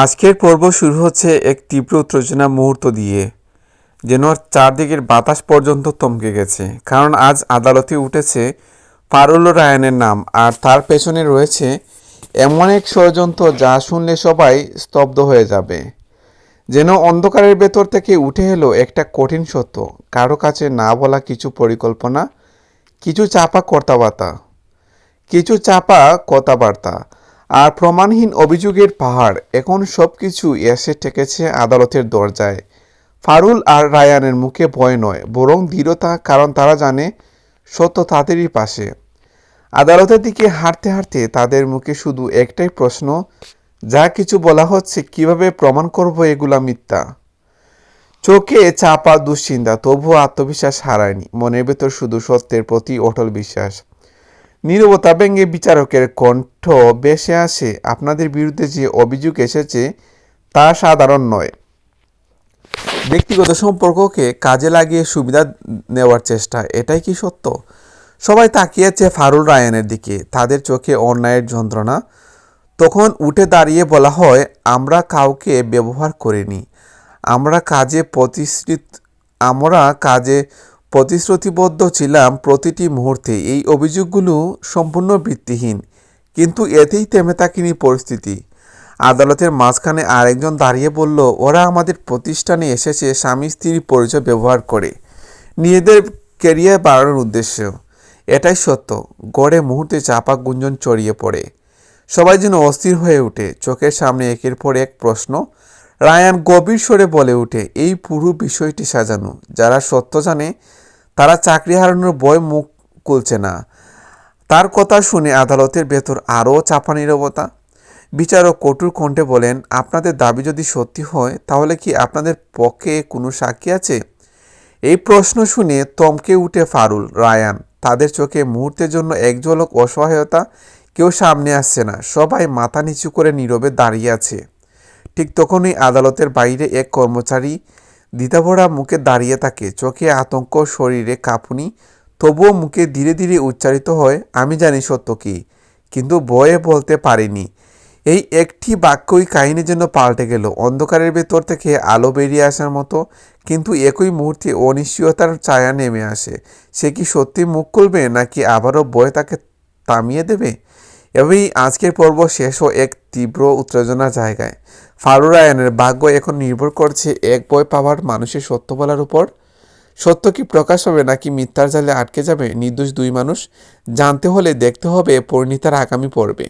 আজকের পর্ব শুরু হচ্ছে এক তীব্র উত্তেজনা মুহূর্ত দিয়ে, যেন চারদিকের বাতাস পর্যন্ত থমকে গেছে। কারণ আজ আদালতে উঠেছে পারুল রায়ানের নাম, আর তার পেছনে রয়েছে এমন এক ষড়যন্ত্র যা শুনলে সবাই স্তব্ধ হয়ে যাবে। যেন অন্ধকারের ভেতর থেকে উঠে এলো একটা কঠিন সত্য, কারো কাছে না বলা কিছু পরিকল্পনা, কিছু চাপা কথাবার্তা আর প্রমাণহীন অভিযোগের পাহাড়। এখন সব কিছু এসে ঠেকেছে আদালতের দরজায়। ফারুল আর রায়ানের মুখে ভয় নয়, বরং দৃঢ়তা, কারণ তারা জানে সত্য তাদেরই পাশে। আদালতের দিকে হাঁটতে হাঁটতে তাদের মুখে শুধু একটাই প্রশ্ন, যা কিছু বলা হচ্ছে কিভাবে প্রমাণ করব এগুলা মিথ্যা। চোখে চাপা দুশ্চিন্তা, তবুও আত্মবিশ্বাস হারায়নি। মনের ভেতর শুধু সত্যের প্রতি অটল বিশ্বাস। নীরবতা ভেঙে বিচারকের কণ্ঠ ভেসে আসে, আপনাদের বিরুদ্ধে যে অভিযোগ এসেছে তা সাধারণ নয়, ব্যক্তিগত সম্পর্ককে কাজে লাগিয়ে সুবিধা নেওয়ার চেষ্টা। এটাই কি সত্য? সবাই তাকিয়েছে ফারুল রায়ানের দিকে, তাদের চোখে অন্যায়ের যন্ত্রণা। তখন উঠে দাঁড়িয়ে বলা হয়, আমরা কাউকে ব্যবহার করিনি, আমরা কাজে প্রতিশ্রুতিবদ্ধ ছিলাম প্রতিটি মুহূর্তে। এই অভিযোগগুলো সম্পূর্ণ ভিত্তিহীন। কিন্তু এতেই থেমে থাকেনি পরিস্থিতি। আদালতের মাঝখানে আরেকজন দাঁড়িয়ে বলল, ওরা আমাদের প্রতিষ্ঠানে এসেছে স্বামী স্ত্রীর পরিচয় ব্যবহার করে নিজেদের ক্যারিয়ার বাড়ানোর উদ্দেশ্য। এটাই সত্য। গড়ে মুহূর্তে চাপা গুঞ্জন ছড়িয়ে পড়ে। সবাই যেন অস্থির হয়ে ওঠে। চোখের সামনে একের পর এক প্রশ্ন। রায়ান গভীর স্বরে বলে ওঠে, এই পুরো বিষয়টি সাজানো। যারা সত্য জানে তারা চাকরি হারানোর ভয় মুখ খুলছে না। তার কথা শুনে আদালতের ভেতর আরও চাপা নীরবতা। বিচারক কঠোর কণ্ঠে বলেন, আপনাদের দাবি যদি সত্যি হয় তাহলে কি আপনাদের পক্ষে কোনো সাক্ষী আছে? এই প্রশ্ন শুনে থমকে উঠে ফারুল, রায়ান। তাদের চোখে মুহূর্তের জন্য এক ঝলক অসহায়তা। কেউ সামনে আসছে না, সবাই মাথা নিচু করে নীরবে দাঁড়িয়ে আছে। ঠিক তখনই আদালতের বাইরে এক কর্মচারী দ্বিধাভরা মুখে দাঁড়িয়ে থাকে, চোখে আতঙ্ক, শরীরে কাঁপুনি। তবুও মুখে ধীরে ধীরে উচ্চারিত হয়, আমি জানি সত্য কি, কিন্তু ভয়ে বলতে পারিনি। এই একটি বাক্যই কাহিনী যেন পাল্টে গেল। অন্ধকারের ভেতর থেকে আলো বেরিয়ে আসার মতো। কিন্তু একই মুহূর্তে অনিশ্চয়তার ছায়া নেমে আসে। সে কি সত্যি মুখ খুলবে, নাকি আবারও ভয় তাকে থামিয়ে দেবে? এভাবেই আজকের পর্ব শেষও এক তীব্র উত্তেজনার জায়গায়। ফারুল রায়ানের ভাগ্য এখন নির্ভর করছে এক ভয় পাওয়ার মানুষের সত্য বলার উপর। সত্য কি প্রকাশ হবে, নাকি মিথ্যার জালে আটকে যাবে নির্দোষ দুই মানুষ? জানতে হলে দেখতে হবে পরিণীতার আগামী পর্বে।